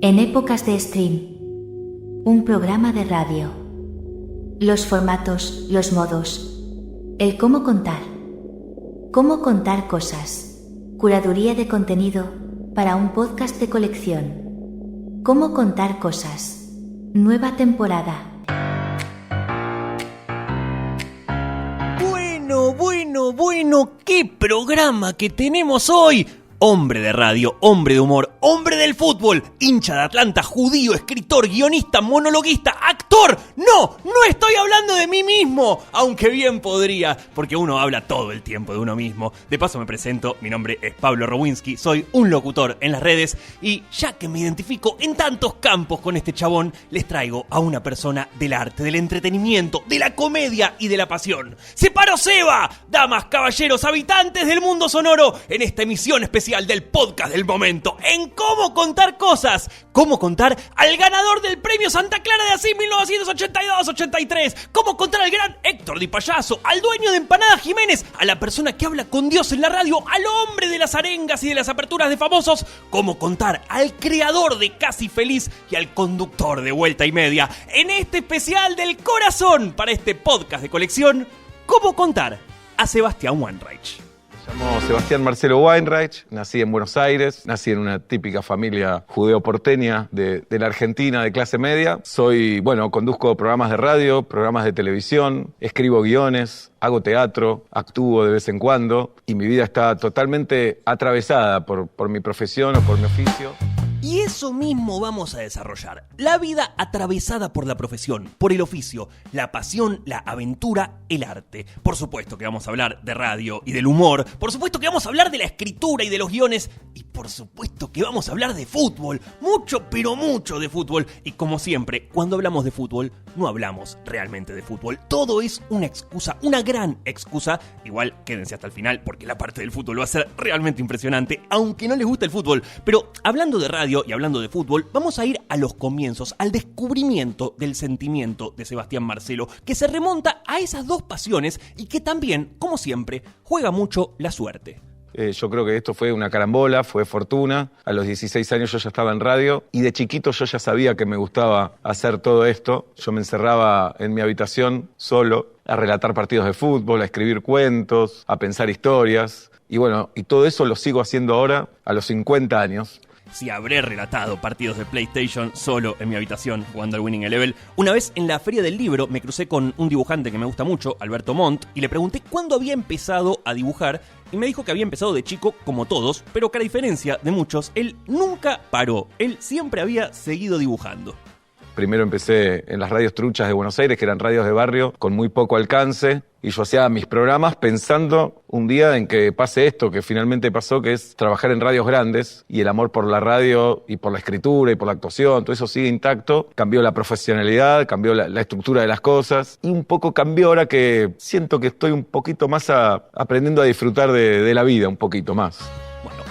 En épocas de stream, un programa de radio. Los formatos, los modos, el cómo contar cosas, curaduría de contenido para un podcast de colección. Cómo contar cosas, nueva temporada. Bueno, qué programa que tenemos hoy. Hombre de radio, hombre de humor, hombre del fútbol, hincha de Atlanta, judío, escritor, guionista, monologuista, actor. No estoy hablando de mí mismo, aunque bien podría, porque uno habla todo el tiempo de uno mismo. De paso me presento, mi nombre es Pablo Rowinski, soy un locutor en las redes y ya que me identifico en tantos campos con este chabón, les traigo a una persona del arte, del entretenimiento, de la comedia y de la pasión. ¡Se paró Seba! Damas, caballeros, habitantes del mundo sonoro, en esta emisión especial del podcast del momento, en Cómo Contar Cosas. Cómo contar al ganador del premio Santa Clara de Asís 1982-83. Cómo contar al gran Héctor Di Payaso, al dueño de Empanadas Jiménez, a la persona que habla con Dios en la radio, al hombre de las arengas y de las aperturas de famosos. Cómo contar al creador de Casi Feliz y al conductor de Vuelta y Media. En este especial del corazón para este podcast de colección, Cómo contar a Sebastián Weinreich. Me llamo Sebastián Marcelo Weinreich, nací en Buenos Aires, nací en una típica familia judeo-porteña de la Argentina de clase media. Conduzco programas de radio, programas de televisión, escribo guiones, hago teatro, actúo de vez en cuando y mi vida está totalmente atravesada por mi profesión o por mi oficio. Y eso mismo vamos a desarrollar. La vida atravesada por la profesión, por el oficio, la pasión, la aventura, el arte. Por supuesto que vamos a hablar de radio y del humor. Por supuesto que vamos a hablar de la escritura y de los guiones. Y por supuesto que vamos a hablar de fútbol. Mucho, pero mucho de fútbol. Y como siempre, cuando hablamos de fútbol, no hablamos realmente de fútbol. Todo es una excusa, una gran excusa. Igual quédense hasta el final porque la parte del fútbol va a ser realmente impresionante, aunque no les guste el fútbol. Pero hablando de radio y hablando de fútbol, vamos a ir a los comienzos, al descubrimiento del sentimiento de Sebastián Marcelo, que se remonta a esas dos pasiones y que también, como siempre, juega mucho la suerte. Yo creo que esto fue una carambola, fue fortuna. A los 16 años yo ya estaba en radio y de chiquito yo ya sabía que me gustaba hacer todo esto. Yo me encerraba en mi habitación solo a relatar partidos de fútbol, a escribir cuentos, a pensar historias. Y todo eso lo sigo haciendo ahora a los 50 años. Si habré relatado partidos de PlayStation solo en mi habitación jugando al Winning Eleven. Una vez en la Feria del Libro me crucé con un dibujante que me gusta mucho, Alberto Montt, y le pregunté cuándo había empezado a dibujar y me dijo que había empezado de chico como todos, pero que a diferencia de muchos, él nunca paró, él siempre había seguido dibujando. Primero empecé en las radios truchas de Buenos Aires, que eran radios de barrio con muy poco alcance, y yo hacía mis programas pensando un día en que pase esto, que finalmente pasó, que es trabajar en radios grandes, y el amor por la radio y por la escritura y por la actuación, todo eso sigue intacto. Cambió la profesionalidad, cambió la estructura de las cosas, y un poco cambió ahora que siento que estoy un poquito más aprendiendo a disfrutar de la vida, un poquito más.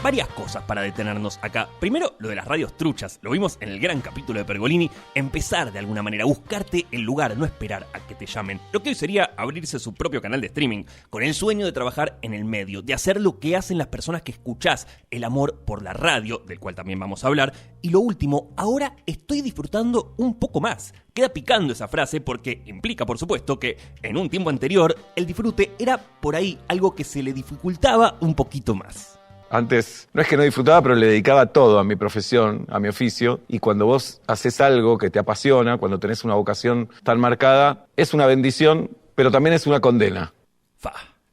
Varias cosas para detenernos acá. Primero, lo de las radios truchas. Lo vimos en el gran capítulo de Pergolini. Empezar de alguna manera, buscarte el lugar, no esperar a que te llamen. Lo que hoy sería abrirse su propio canal de streaming, con el sueño de trabajar en el medio, de hacer lo que hacen las personas que escuchás, el amor por la radio, del cual también vamos a hablar. Y lo último, ahora estoy disfrutando un poco más. Queda picando esa frase porque implica, por supuesto, que en un tiempo anterior el disfrute era por ahí algo que se le dificultaba un poquito más. Antes, no es que no disfrutaba, pero le dedicaba todo a mi profesión, a mi oficio. Y cuando vos haces algo que te apasiona, cuando tenés una vocación tan marcada, es una bendición, pero también es una condena.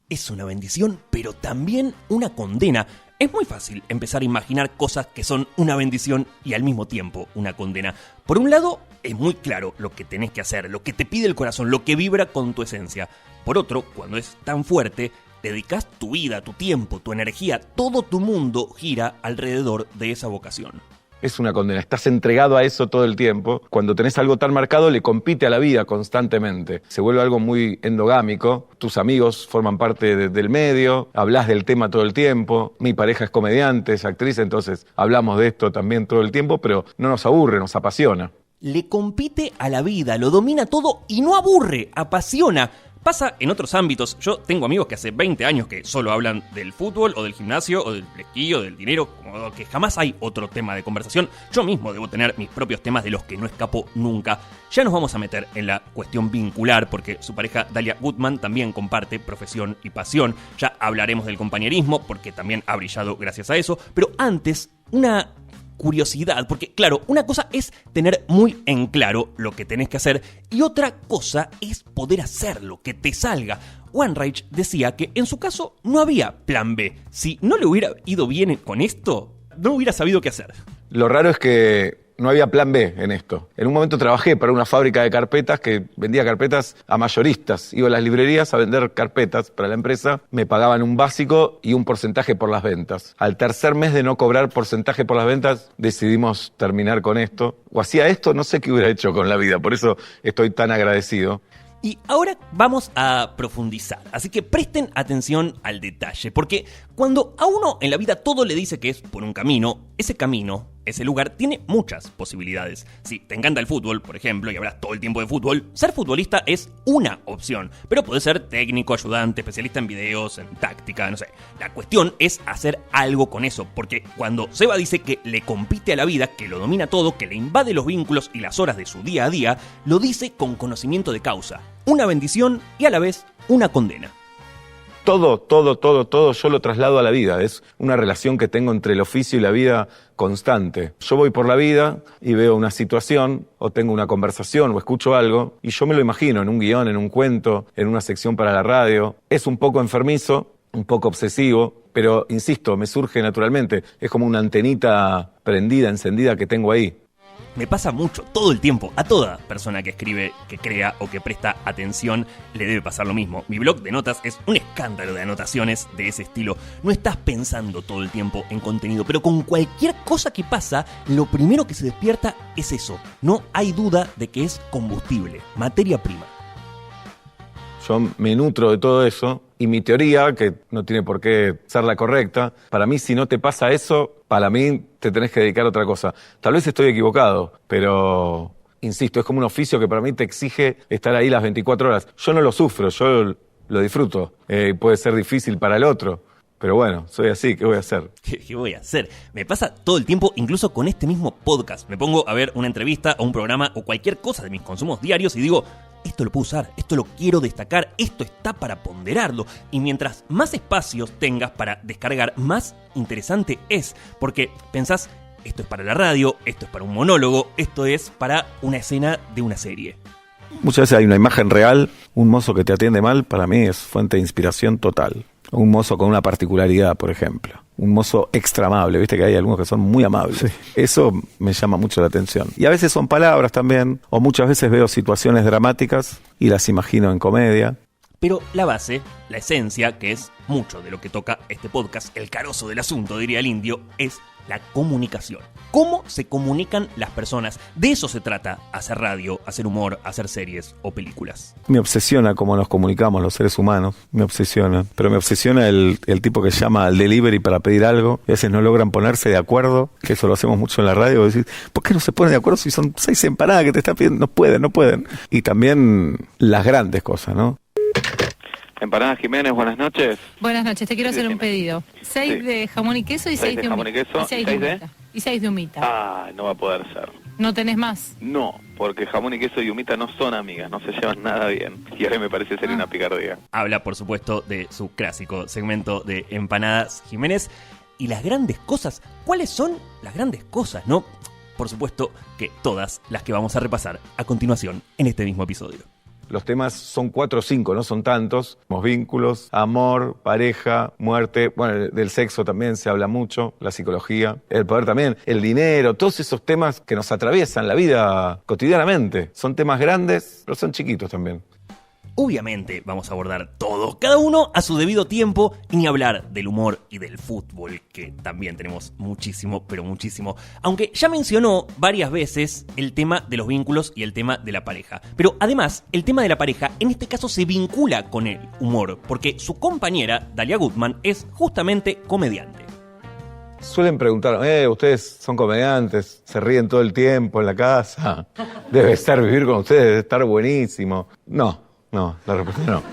Es una bendición, pero también una condena. Es muy fácil empezar a imaginar cosas que son una bendición y al mismo tiempo una condena. Por un lado, es muy claro lo que tenés que hacer, lo que te pide el corazón, lo que vibra con tu esencia. Por otro, cuando es tan fuerte, dedicas tu vida, tu tiempo, tu energía, todo tu mundo gira alrededor de esa vocación. Es una condena, estás entregado a eso todo el tiempo. Cuando tenés algo tan marcado, le compite a la vida constantemente. Se vuelve algo muy endogámico. Tus amigos forman parte del medio, hablas del tema todo el tiempo. Mi pareja es comediante, es actriz, entonces hablamos de esto también todo el tiempo, pero no nos aburre, nos apasiona. Le compite a la vida, lo domina todo y no aburre, apasiona. Pasa en otros ámbitos. Yo tengo amigos que hace 20 años que solo hablan del fútbol o del gimnasio o del esquí o del dinero, como que jamás hay otro tema de conversación. Yo mismo debo tener mis propios temas de los que no escapo nunca. Ya nos vamos a meter en la cuestión vincular porque su pareja Dalia Goodman también comparte profesión y pasión. Ya hablaremos del compañerismo porque también ha brillado gracias a eso. Pero antes, una curiosidad, porque claro, una cosa es tener muy en claro lo que tenés que hacer y otra cosa es poder hacerlo, que te salga. Wanreich decía que en su caso no había plan B. Si no le hubiera ido bien con esto, no hubiera sabido qué hacer. Lo raro es que no había plan B en esto. En un momento trabajé para una fábrica de carpetas que vendía carpetas a mayoristas. Iba a las librerías a vender carpetas para la empresa. Me pagaban un básico y un porcentaje por las ventas. Al tercer mes de no cobrar porcentaje por las ventas, decidimos terminar con esto. O hacía esto, no sé qué hubiera hecho con la vida. Por eso estoy tan agradecido. Y ahora vamos a profundizar, así que presten atención al detalle, porque cuando a uno en la vida todo le dice que es por un camino, ese camino, ese lugar, tiene muchas posibilidades. Si te encanta el fútbol, por ejemplo, y hablas todo el tiempo de fútbol, ser futbolista es una opción, pero podés ser técnico, ayudante, especialista en videos, en táctica, no sé. La cuestión es hacer algo con eso, porque cuando Seba dice que le compite a la vida, que lo domina todo, que le invade los vínculos y las horas de su día a día, lo dice con conocimiento de causa. Una bendición y a la vez una condena. Todo yo lo traslado a la vida. Es una relación que tengo entre el oficio y la vida constante. Yo voy por la vida y veo una situación, o tengo una conversación, o escucho algo, y yo me lo imagino en un guión, en un cuento, en una sección para la radio. Es un poco enfermizo, un poco obsesivo, pero insisto, me surge naturalmente. Es como una antenita prendida, encendida que tengo ahí. Me pasa mucho, todo el tiempo, a toda persona que escribe, que crea o que presta atención le debe pasar lo mismo. Mi blog de notas es un escándalo de anotaciones de ese estilo. No estás pensando todo el tiempo en contenido, pero con cualquier cosa que pasa, lo primero que se despierta es eso. No hay duda de que es combustible, materia prima. Yo me nutro de todo eso y mi teoría, que no tiene por qué ser la correcta, para mí si no te pasa eso, para mí te tenés que dedicar a otra cosa. Tal vez estoy equivocado, pero insisto, es como un oficio que para mí te exige estar ahí las 24 horas. Yo no lo sufro, yo lo disfruto. Puede ser difícil para el otro, pero bueno, soy así, ¿qué voy a hacer? ¿Qué voy a hacer? Me pasa todo el tiempo, incluso con este mismo podcast. Me pongo a ver una entrevista o un programa o cualquier cosa de mis consumos diarios y digo, esto lo puedo usar, esto lo quiero destacar, esto está para ponderarlo. Y mientras más espacios tengas para descargar, más interesante es. Porque pensás, esto es para la radio, esto es para un monólogo, esto es para una escena de una serie. Muchas veces hay una imagen real, un mozo que te atiende mal, para mí es fuente de inspiración total. Un mozo con una particularidad, por ejemplo. Un mozo extra amable, viste que hay algunos que son muy amables. Sí. Eso me llama mucho la atención. Y a veces son palabras también, o muchas veces veo situaciones dramáticas y las imagino en comedia. Pero la base, la esencia, que es mucho de lo que toca este podcast, el carozo del asunto, diría el indio, es la comunicación. ¿Cómo se comunican las personas? De eso se trata, hacer radio, hacer humor, hacer series o películas. Me obsesiona cómo nos comunicamos los seres humanos, me obsesiona. Pero me obsesiona el tipo que llama al delivery para pedir algo, y a veces no logran ponerse de acuerdo, que eso lo hacemos mucho en la radio, decir, ¿por qué no se ponen de acuerdo si son 6 empanadas que te están pidiendo? No pueden. Y también las grandes cosas, ¿no? Empanadas Jiménez, buenas noches. Buenas noches, te quiero hacer un pedido. 6 de jamón y queso y 6 de jamón y queso. Y 6 de humita. Y 6 de humita. Ah, no va a poder ser. ¿No tenés más? No, porque jamón y queso y humita no son amigas, no se llevan nada bien. Y ahora me parece ser una picardía. Habla, por supuesto, de su clásico segmento de Empanadas Jiménez. Y las grandes cosas, ¿cuáles son las grandes cosas, no? Por supuesto que todas las que vamos a repasar a continuación en este mismo episodio. Los temas son 4 o 5, no son tantos. Los vínculos, amor, pareja, muerte. Bueno, del sexo también se habla mucho, la psicología, el poder también, el dinero, todos esos temas que nos atraviesan la vida cotidianamente. Son temas grandes, pero son chiquitos también. Obviamente vamos a abordar todo, cada uno a su debido tiempo, y ni hablar del humor y del fútbol, que también tenemos muchísimo, pero muchísimo. Aunque ya mencionó varias veces el tema de los vínculos y el tema de la pareja. Pero además, el tema de la pareja en este caso se vincula con el humor, porque su compañera, Dalia Goodman, es justamente comediante. Suelen preguntar, ustedes son comediantes, se ríen todo el tiempo en la casa, debe estar vivir con ustedes, debe estar buenísimo. No. No, la respuesta no.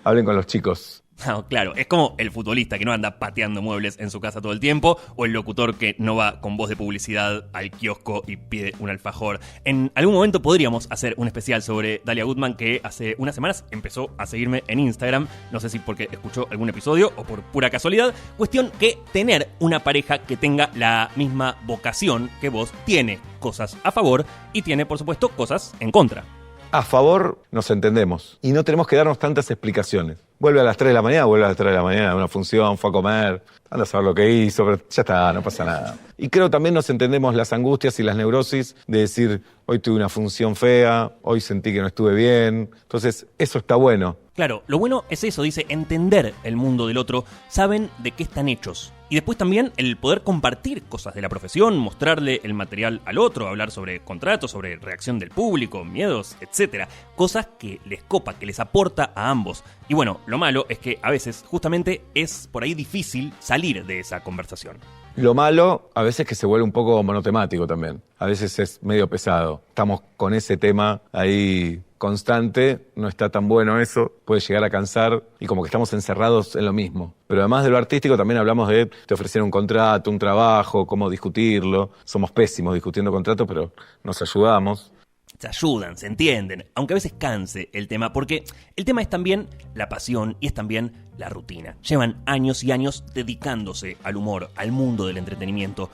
Hablen con los chicos. No, claro, es como el futbolista que no anda pateando muebles en su casa todo el tiempo, o el locutor que no va con voz de publicidad al kiosco y pide un alfajor. En algún momento podríamos hacer un especial sobre Dalia Goodman, que hace unas semanas empezó a seguirme en Instagram. No sé si porque escuchó algún episodio o por pura casualidad. Cuestión que tener una pareja que tenga la misma vocación que vos tiene cosas a favor y tiene, por supuesto, cosas en contra. A favor nos entendemos y no tenemos que darnos tantas explicaciones. Vuelve a las 3 de la mañana, vuelve a las 3 de la mañana, una función, fue a comer, anda a saber lo que hizo, pero ya está, no pasa nada. Y creo también nos entendemos las angustias y las neurosis de decir, hoy tuve una función fea, hoy sentí que no estuve bien. Entonces, eso está bueno. Claro, lo bueno es eso, dice, entender el mundo del otro, saben de qué están hechos. Y después también el poder compartir cosas de la profesión, mostrarle el material al otro, hablar sobre contratos, sobre reacción del público, miedos, etc. Cosas que les copa, que les aporta a ambos. Y bueno, lo malo es que a veces justamente es por ahí difícil salir de esa conversación. Lo malo, a veces que se vuelve un poco monotemático también. A veces es medio pesado. Estamos con ese tema ahí constante, no está tan bueno eso, puede llegar a cansar y como que estamos encerrados en lo mismo. Pero además de lo artístico también hablamos de te ofrecer un contrato, un trabajo, cómo discutirlo. Somos pésimos discutiendo contratos, pero nos ayudamos. Se ayudan, se entienden, aunque a veces canse el tema, porque el tema es también la pasión y es también la rutina. Llevan años y años dedicándose al humor, al mundo del entretenimiento.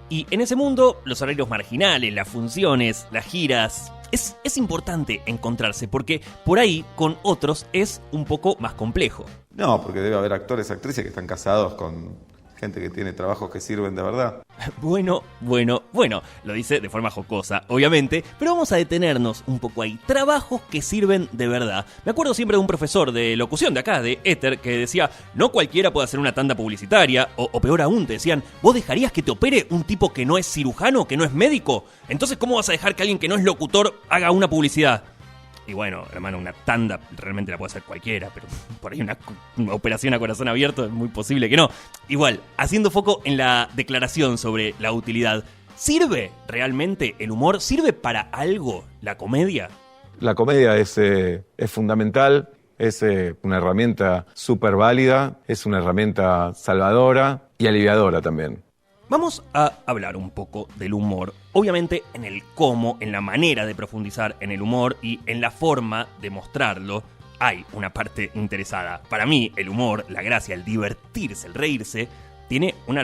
Y en ese mundo, los horarios marginales, las funciones, las giras, es importante encontrarse, porque por ahí con otros es un poco más complejo. No, porque debe haber actores, actrices que están casados con gente que tiene trabajos que sirven de verdad. Bueno, lo dice de forma jocosa, obviamente, pero vamos a detenernos un poco ahí. Trabajos que sirven de verdad. Me acuerdo siempre de un profesor de locución de acá, de Éter, que decía, no cualquiera puede hacer una tanda publicitaria, o peor aún, te decían, ¿vos dejarías que te opere un tipo que no es cirujano, que no es médico? Entonces, ¿cómo vas a dejar que alguien que no es locutor haga una publicidad? Y bueno, hermano, una tanda realmente la puede hacer cualquiera, pero por ahí una operación a corazón abierto es muy posible que no. Igual, haciendo foco en la declaración sobre la utilidad, ¿sirve realmente el humor? ¿Sirve para algo la comedia? La comedia es fundamental, es una herramienta súper válida, es una herramienta salvadora y aliviadora también. Vamos a hablar un poco del humor, obviamente en el cómo, en la manera de profundizar en el humor y en la forma de mostrarlo. Hay una parte interesada. Para mí, el humor, la gracia, el divertirse, el reírse, tiene una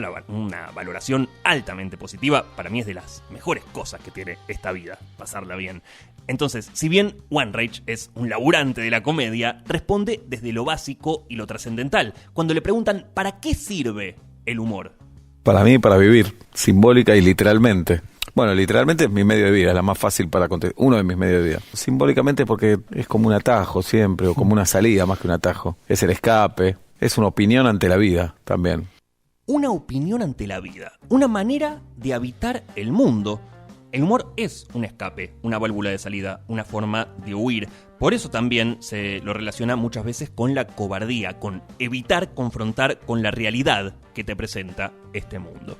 valoración altamente positiva. Para mí es de las mejores cosas que tiene esta vida, pasarla bien. Entonces, si bien One Rage es un laburante de la comedia, responde desde lo básico y lo trascendental. Cuando le preguntan ¿para qué sirve el humor? Para mí, para vivir, simbólica y literalmente. Bueno, literalmente es mi medio de vida, es la más fácil para contestar, uno de mis medios de vida. Simbólicamente porque es como un atajo siempre, o como una salida más que un atajo. Es el escape, es una opinión ante la vida también. Una opinión ante la vida, una manera de habitar el mundo. El humor es un escape, una válvula de salida, una forma de huir. Por eso también se lo relaciona muchas veces con la cobardía, con evitar confrontar con la realidad que te presenta este mundo.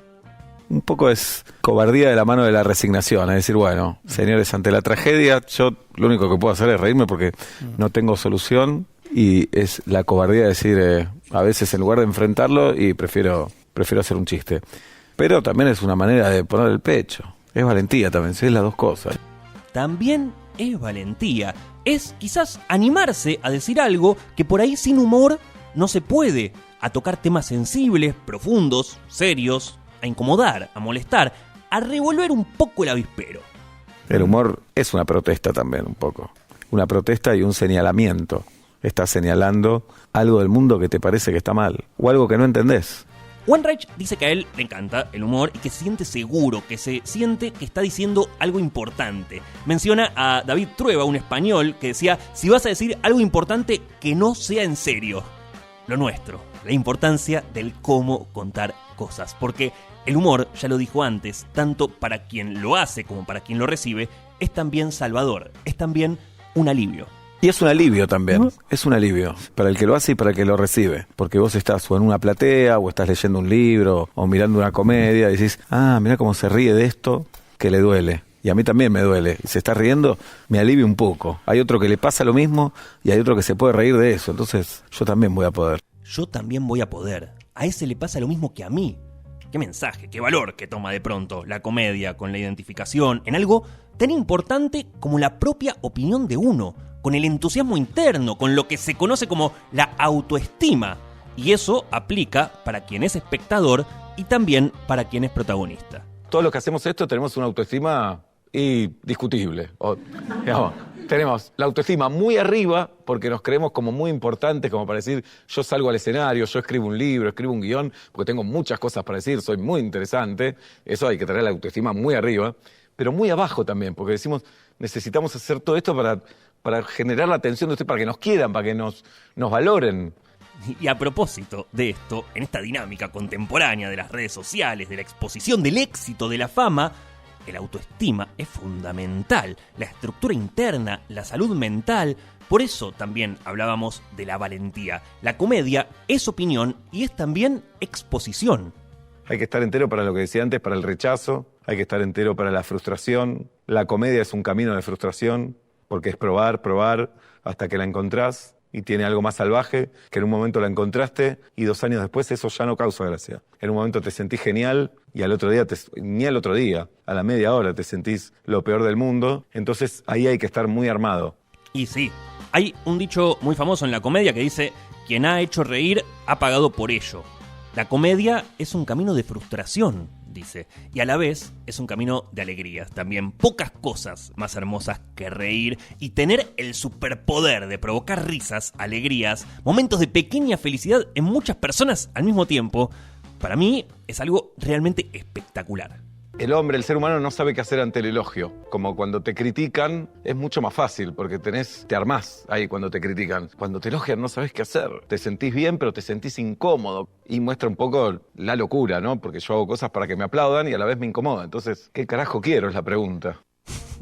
Un poco es cobardía de la mano de la resignación, es decir, bueno, señores, ante la tragedia, yo lo único que puedo hacer es reírme porque no tengo solución y es la cobardía de decir, a veces en lugar de enfrentarlo, y prefiero hacer un chiste. Pero también es una manera de poner el pecho. Es valentía también, ¿sí? Es las dos cosas. También es valentía. Es quizás animarse a decir algo que por ahí sin humor no se puede. A tocar temas sensibles, profundos, serios, a incomodar, a molestar, a revolver un poco el avispero. El humor es una protesta también, un poco. Una protesta y un señalamiento. Estás señalando algo del mundo que te parece que está mal, o algo que no entendés. One Rage dice que a él le encanta el humor y que se siente seguro, que se siente que está diciendo algo importante. Menciona a David Trueba, un español, que decía, si vas a decir algo importante, que no sea en serio. Lo nuestro, la importancia del cómo contar cosas. Porque el humor, ya lo dijo antes, tanto para quien lo hace como para quien lo recibe, es también salvador, es también un alivio. Y es un alivio también, es un alivio para el que lo hace y para el que lo recibe. Porque vos estás o en una platea, o estás leyendo un libro, o mirando una comedia, y decís, mirá cómo se ríe de esto que le duele. Y a mí también me duele. Y se está riendo, me alivia un poco. Hay otro que le pasa lo mismo y hay otro que se puede reír de eso. Entonces yo también voy a poder. Yo también voy a poder. A ese le pasa lo mismo que a mí. Qué mensaje, qué valor que toma de pronto la comedia con la identificación en algo tan importante como la propia opinión de uno, con el entusiasmo interno, con lo que se conoce como la autoestima. Y eso aplica para quien es espectador y también para quien es protagonista. Todos los que hacemos esto tenemos una autoestima indiscutible. Digamos, tenemos la autoestima muy arriba porque nos creemos como muy importantes, como para decir, yo salgo al escenario, yo escribo un libro, escribo un guión, porque tengo muchas cosas para decir, soy muy interesante. Eso hay que tener la autoestima muy arriba, pero muy abajo también, porque decimos, necesitamos hacer todo esto para generar la atención de ustedes, para que nos quieran, para que nos valoren. Y a propósito de esto, en esta dinámica contemporánea de las redes sociales, de la exposición del éxito, de la fama, el autoestima es fundamental, la estructura interna, la salud mental. Por eso también hablábamos de la valentía. La comedia es opinión y es también exposición. Hay que estar entero para lo que decía antes, para el rechazo, hay que estar entero para la frustración. La comedia es un camino de frustración, porque es probar hasta que la encontrás. Y tiene algo más salvaje, que en un momento la encontraste y 2 años después eso ya no causa gracia. En un momento te sentís genial y al otro día, ni al otro día, a la media hora te sentís lo peor del mundo. Entonces ahí hay que estar muy armado. Y sí, hay un dicho muy famoso en la comedia que dice, quien ha hecho reír ha pagado por ello. La comedia es un camino de frustración, dice, y a la vez es un camino de alegrías también. Pocas cosas más hermosas que reír y tener el superpoder de provocar risas, alegrías, momentos de pequeña felicidad en muchas personas al mismo tiempo. Para mí es algo realmente espectacular. El hombre, el ser humano no sabe qué hacer ante el elogio. Como cuando te critican es mucho más fácil porque te armás ahí cuando te critican. Cuando te elogian no sabes qué hacer. Te sentís bien pero te sentís incómodo. Y muestra un poco la locura, ¿no? Porque yo hago cosas para que me aplaudan y a la vez me incomoda. Entonces, ¿qué carajo quiero? Es la pregunta.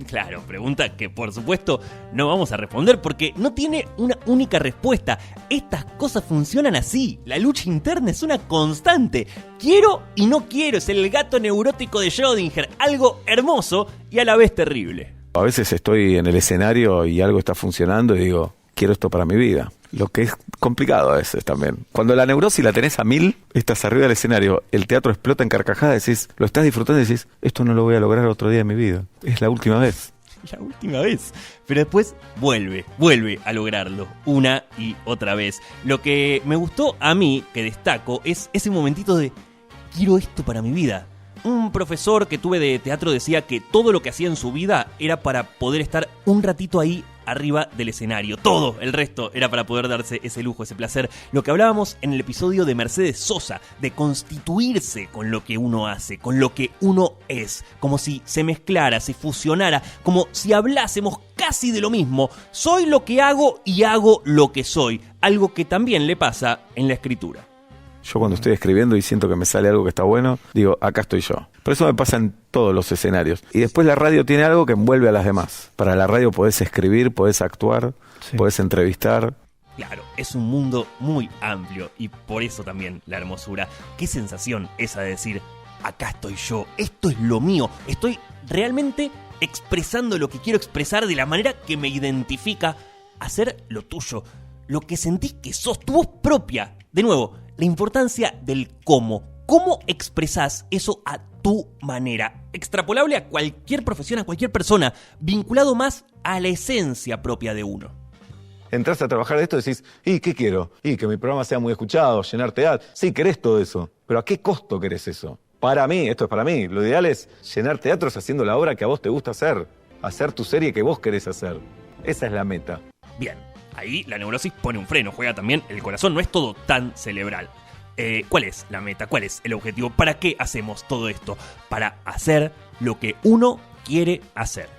Claro, pregunta que por supuesto no vamos a responder porque no tiene una única respuesta. Estas cosas funcionan así. La lucha interna es una constante. Quiero y no quiero. Es el gato neurótico de Schrödinger. Algo hermoso y a la vez terrible. A veces estoy en el escenario y algo está funcionando y digo, quiero esto para mi vida. Lo que es complicado a veces también. Cuando la neurosis la tenés a 1000, estás arriba del escenario, el teatro explota en carcajadas, decís, lo estás disfrutando y decís, esto no lo voy a lograr otro día de mi vida. Es la última vez. La última vez. Pero después vuelve a lograrlo una y otra vez. Lo que me gustó a mí, que destaco, es ese momentito de quiero esto para mi vida. Un profesor que tuve de teatro decía que todo lo que hacía en su vida era para poder estar un ratito ahí arriba del escenario. Todo el resto era para poder darse ese lujo, ese placer. Lo que hablábamos en el episodio de Mercedes Sosa, de constituirse con lo que uno hace, con lo que uno es. Como si se mezclara, se fusionara, como si hablásemos casi de lo mismo. Soy lo que hago y hago lo que soy. Algo que también le pasa en la escritura. Yo cuando estoy escribiendo y siento que me sale algo que está bueno, digo, acá estoy yo. Por eso me pasa en todos los escenarios. Y después la radio tiene algo que envuelve a las demás. Para la radio podés escribir, podés actuar, sí, podés entrevistar. Claro, es un mundo muy amplio y por eso también la hermosura. Qué sensación esa de decir, acá estoy yo, esto es lo mío. Estoy realmente expresando lo que quiero expresar de la manera que me identifica. Hacer lo tuyo, lo que sentís que sos, tu voz propia. De nuevo, la importancia del cómo. ¿Cómo expresás eso a tu manera? Extrapolable a cualquier profesión, a cualquier persona, vinculado más a la esencia propia de uno. Entrás a trabajar de esto y decís, ¿y qué quiero? Y que mi programa sea muy escuchado, llenar teatro. Sí, querés todo eso, pero ¿a qué costo querés eso? Para mí, esto es para mí, lo ideal es llenar teatros haciendo la obra que a vos te gusta hacer tu serie que vos querés hacer. Esa es la meta. Bien, ahí la neurosis pone un freno, juega también el corazón, no es todo tan cerebral. ¿Cuál es la meta? ¿Cuál es el objetivo? ¿Para qué hacemos todo esto? Para hacer lo que uno quiere hacer.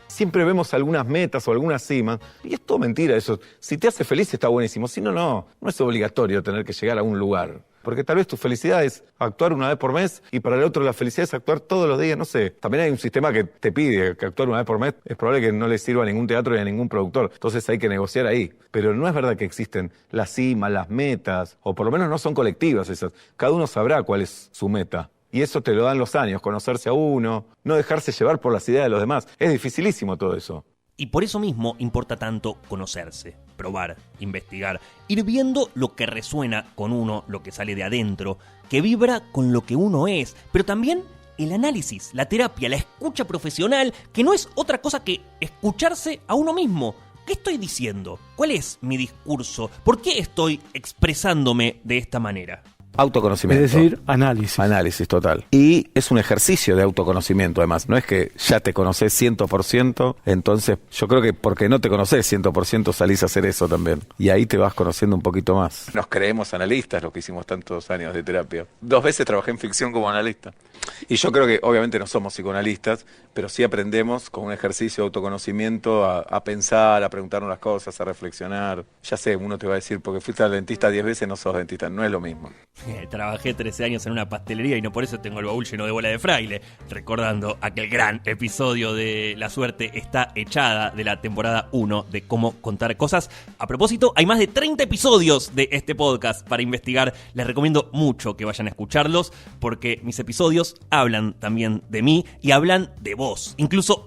Siempre vemos algunas metas o algunas cimas, y es todo mentira eso. Si te hace feliz está buenísimo, si no, no es obligatorio tener que llegar a un lugar. Porque tal vez tu felicidad es actuar una vez por mes y para el otro la felicidad es actuar todos los días, no sé. También hay un sistema que te pide que actuar una vez por mes. Es probable que no le sirva a ningún teatro ni a ningún productor. Entonces hay que negociar ahí. Pero no es verdad que existen las cimas, las metas, o por lo menos no son colectivas esas. Cada uno sabrá cuál es su meta. Y eso te lo dan los años, conocerse a uno, no dejarse llevar por las ideas de los demás. Es dificilísimo todo eso. Y por eso mismo importa tanto conocerse, probar, investigar, ir viendo lo que resuena con uno, lo que sale de adentro, que vibra con lo que uno es, pero también el análisis, la terapia, la escucha profesional, que no es otra cosa que escucharse a uno mismo. ¿Qué estoy diciendo? ¿Cuál es mi discurso? ¿Por qué estoy expresándome de esta manera? Autoconocimiento. Es decir, análisis. Análisis total. Y es un ejercicio de autoconocimiento, además. No es que ya te conocés 100%, entonces yo creo que porque no te conocés 100% salís a hacer eso también. Y ahí te vas conociendo un poquito más. Nos creemos analistas, lo que hicimos tantos años de terapia. 2 veces trabajé en ficción como analista. Y yo creo que obviamente no somos psicoanalistas, pero sí aprendemos con un ejercicio de autoconocimiento a pensar, a preguntarnos las cosas, a reflexionar. Ya sé, uno te va a decir, porque fuiste al dentista 10 veces, no sos dentista. No es lo mismo. Trabajé 13 años en una pastelería y no por eso tengo el baúl lleno de bola de fraile, recordando aquel gran episodio de La suerte está echada de la temporada 1 de Cómo contar cosas. A propósito, hay más de 30 episodios de este podcast para investigar. Les recomiendo mucho que vayan a escucharlos porque mis episodios hablan también de mí y hablan de vos. Incluso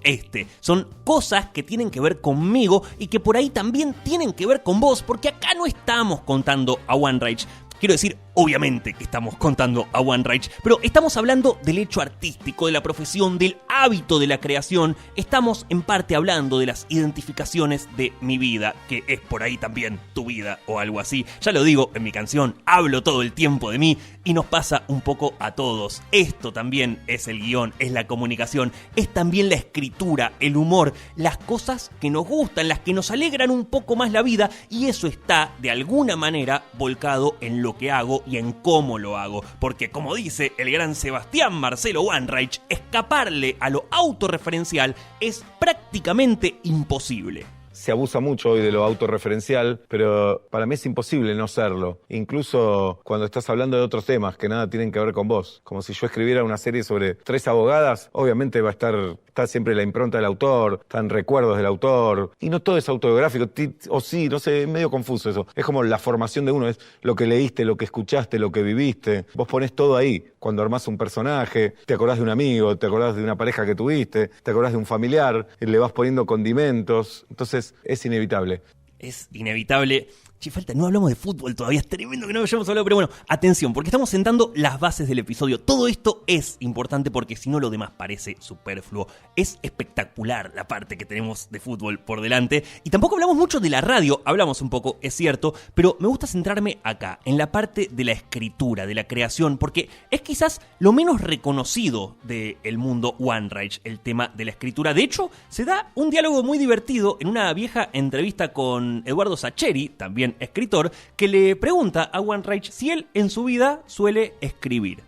son cosas que tienen que ver conmigo y que por ahí también tienen que ver con vos, porque acá no estamos contando a One Rage. Quiero decir, obviamente que estamos contando a One Rage, pero estamos hablando del hecho artístico, de la profesión, del hábito de la creación. Estamos en parte hablando de las identificaciones de mi vida, que es por ahí también tu vida o algo así. Ya lo digo en mi canción, hablo todo el tiempo de mí y nos pasa un poco a todos. Esto también es el guión, es la comunicación, es también la escritura, el humor, las cosas que nos gustan, las que nos alegran un poco más la vida, y eso está de alguna manera volcado en lo que hago y en cómo lo hago, porque como dice el gran Sebastián Marcelo Wanreich, escaparle a lo autorreferencial es prácticamente imposible. Se abusa mucho hoy de lo autorreferencial, pero para mí es imposible no serlo. Incluso cuando estás hablando de otros temas que nada tienen que ver con vos. Como si yo escribiera una serie sobre 3 abogadas, obviamente va a está siempre la impronta del autor, están recuerdos del autor, y no todo es autobiográfico, o sí, no sé, es medio confuso eso. Es como la formación de uno, es lo que leíste, lo que escuchaste, lo que viviste. Vos ponés todo ahí. Cuando armás un personaje, te acordás de un amigo, te acordás de una pareja que tuviste, te acordás de un familiar, le vas poniendo condimentos. Entonces, es inevitable. Es inevitable. Che, falta, no hablamos de fútbol todavía, es tremendo que no hayamos hablado, pero bueno, atención, porque estamos sentando las bases del episodio. Todo esto es importante porque si no lo demás parece superfluo. Es espectacular la parte que tenemos de fútbol por delante. Y tampoco hablamos mucho de la radio, hablamos un poco, es cierto, pero me gusta centrarme acá, en la parte de la escritura, de la creación, porque es quizás lo menos reconocido del mundo One Rage, el tema de la escritura. De hecho, se da un diálogo muy divertido en una vieja entrevista con Eduardo Sacheri, también escritor, que le pregunta a One Rage si él en su vida suele escribir.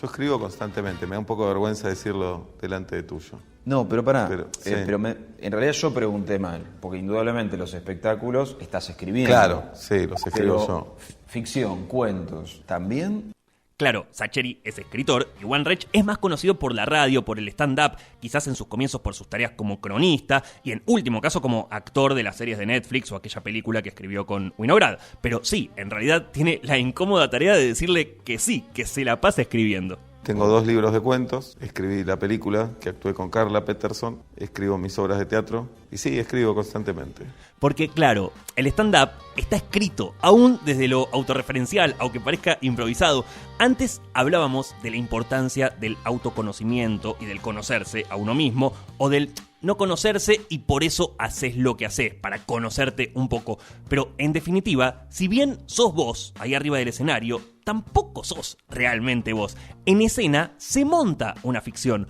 Yo escribo constantemente, me da un poco de vergüenza decirlo delante de tuyo. No, pero pará, sí. En realidad yo pregunté mal, porque indudablemente los espectáculos estás escribiendo. Claro, sí, los escribo pero yo. Ficción, cuentos, ¿también? Claro, Sacheri es escritor y One Rage es más conocido por la radio, por el stand-up, quizás en sus comienzos por sus tareas como cronista y en último caso como actor de las series de Netflix o aquella película que escribió con Winograd. Pero sí, en realidad tiene la incómoda tarea de decirle que sí, que se la pasa escribiendo. Tengo 2 libros de cuentos, escribí la película que actué con Carla Peterson, escribo mis obras de teatro y sí, escribo constantemente. Porque claro, el stand-up está escrito, aún desde lo autorreferencial, aunque parezca improvisado. Antes hablábamos de la importancia del autoconocimiento y del conocerse a uno mismo, o del no conocerse y por eso haces lo que haces, para conocerte un poco. Pero en definitiva, si bien sos vos ahí arriba del escenario, tampoco sos realmente vos. En escena se monta una ficción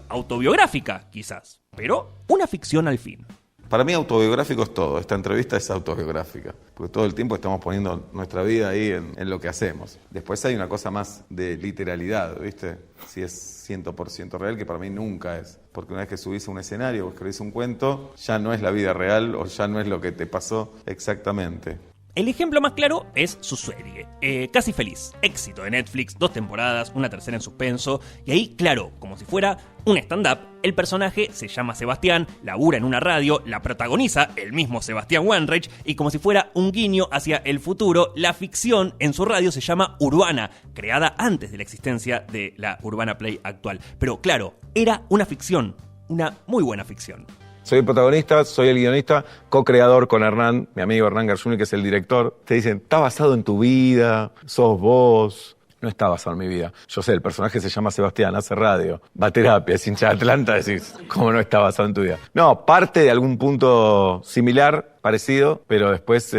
autobiográfica quizás, pero una ficción al fin. Para mí autobiográfico es todo, esta entrevista es autobiográfica, porque todo el tiempo estamos poniendo nuestra vida ahí en lo que hacemos. Después hay una cosa más de literalidad, ¿viste? Si es 100% real, que para mí nunca es. Porque una vez que subís a un escenario o escribís un cuento, ya no es la vida real o ya no es lo que te pasó exactamente. El ejemplo más claro es su serie, Casi Feliz, éxito de Netflix, 2 temporadas, una tercera en suspenso, y ahí, claro, como si fuera un stand-up, el personaje se llama Sebastián, labura en una radio, la protagoniza el mismo Sebastián Wanreich, y como si fuera un guiño hacia el futuro, la ficción en su radio se llama Urbana, creada antes de la existencia de la Urbana Play actual. Pero claro, era una ficción, una muy buena ficción. Soy el protagonista, soy el guionista, co-creador con Hernán, mi amigo Hernán Garjuni, que es el director. Te dicen, está basado en tu vida, sos vos. No está basado en mi vida. Yo sé, el personaje se llama Sebastián, hace radio, va a terapia, es hincha de Atlanta, decís, ¿cómo no está basado en tu vida? No, parte de algún punto similar, parecido, pero después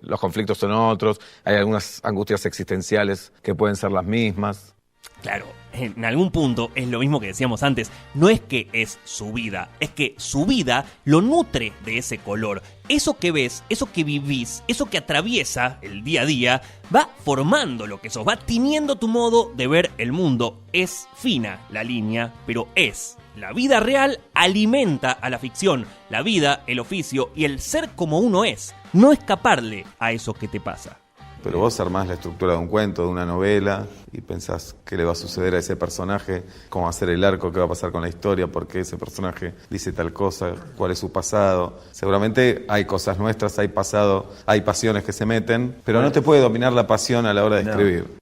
los conflictos son otros, hay algunas angustias existenciales que pueden ser las mismas. Claro, en algún punto es lo mismo que decíamos antes, no es que es su vida, es que su vida lo nutre de ese color. Eso que ves, eso que vivís, eso que atraviesa el día a día, va formando lo que sos, va tiñendo tu modo de ver el mundo. Es fina la línea, pero es. La vida real alimenta a la ficción, la vida, el oficio y el ser como uno es. No escaparle a eso que te pasa. Pero vos armás la estructura de un cuento, de una novela, y pensás qué le va a suceder a ese personaje, cómo va a ser el arco, qué va a pasar con la historia, por qué ese personaje dice tal cosa, cuál es su pasado. Seguramente hay cosas nuestras, hay pasado, hay pasiones que se meten, pero no te puede dominar la pasión a la hora de escribir.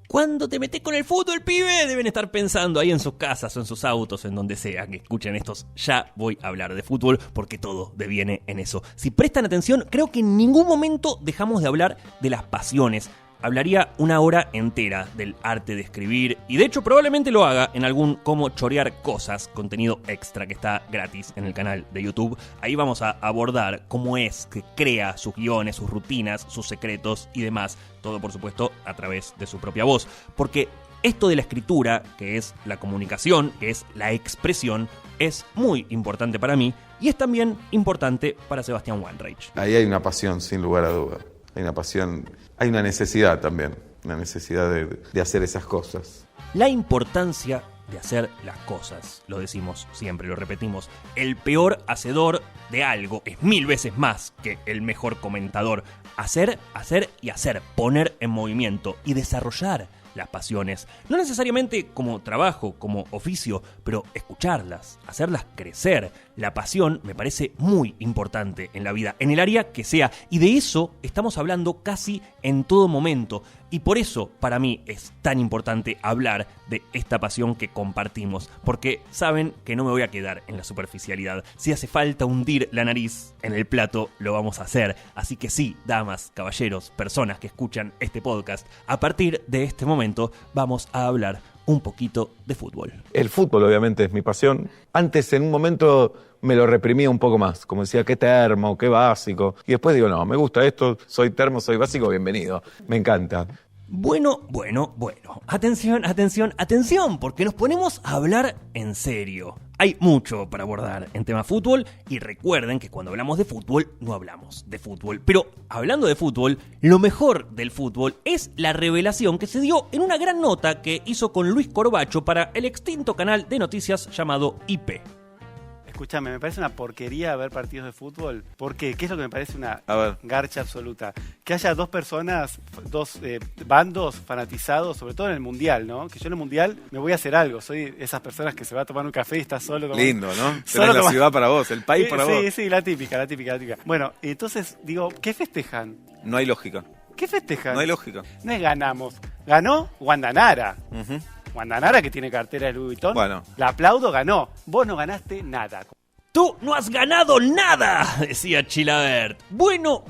Cuando te metes con el fútbol, pibe, deben estar pensando ahí en sus casas o en sus autos, en donde sea que escuchen estos. Ya voy a hablar de fútbol porque todo deviene en eso. Si prestan atención, creo que en ningún momento dejamos de hablar de las pasiones. Hablaría una hora entera del arte de escribir y de hecho probablemente lo haga en algún Cómo chorear cosas, contenido extra que está gratis en el canal de YouTube. Ahí vamos a abordar cómo es que crea sus guiones, sus rutinas, sus secretos y demás. Todo por supuesto a través de su propia voz. Porque esto de la escritura, que es la comunicación, que es la expresión, es muy importante para mí y es también importante para Sebastián Wanreich. Ahí hay una pasión sin lugar a duda. Hay una pasión, hay una necesidad también, una necesidad de hacer esas cosas. La importancia de hacer las cosas, lo decimos siempre, lo repetimos. El peor hacedor de algo es 1000 veces más que el mejor comentador. Hacer, hacer y hacer, poner en movimiento y desarrollar las pasiones, no necesariamente como trabajo, como oficio, pero escucharlas, hacerlas crecer. La pasión me parece muy importante en la vida, en el área que sea, y de eso estamos hablando casi en todo momento. Y por eso, para mí, es tan importante hablar de esta pasión que compartimos, porque saben que no me voy a quedar en la superficialidad. Si hace falta hundir la nariz en el plato, lo vamos a hacer. Así que sí, damas, caballeros, personas que escuchan este podcast, a partir de este momento vamos a hablar un poquito de fútbol. El fútbol, obviamente, es mi pasión. Antes, en un momento, me lo reprimía un poco más. Como decía, qué termo, qué básico. Y después digo, no, me gusta esto, soy termo, soy básico, bienvenido. Me encanta. Bueno. Atención, porque nos ponemos a hablar en serio. Hay mucho para abordar en tema fútbol y recuerden que cuando hablamos de fútbol no hablamos de fútbol. Pero hablando de fútbol, lo mejor del fútbol es la revelación que se dio en una gran nota que hizo con Luis Corbacho para el extinto canal de noticias llamado IP. Escúchame, me parece una porquería ver partidos de fútbol. ¿Por qué? ¿Qué es lo que me parece una garcha absoluta? Que haya dos personas, dos bandos fanatizados, sobre todo en el Mundial, ¿no? Que yo en el Mundial me voy a hacer algo. Soy esas personas que se va a tomar un café y está solo. Lindo, ¿no? Tenés la ciudad para vos, el país para vos. Sí, la típica. Bueno, entonces digo, ¿qué festejan? No hay lógica. ¿Qué festejan? No hay lógica. No es ganamos. Ganó Guandanara. Guandanara, que tiene cartera de Louis Vuitton. Bueno. La aplaudo, ganó. Vos no ganaste nada. ¡Tú no has ganado nada!, decía Chilavert. Bueno.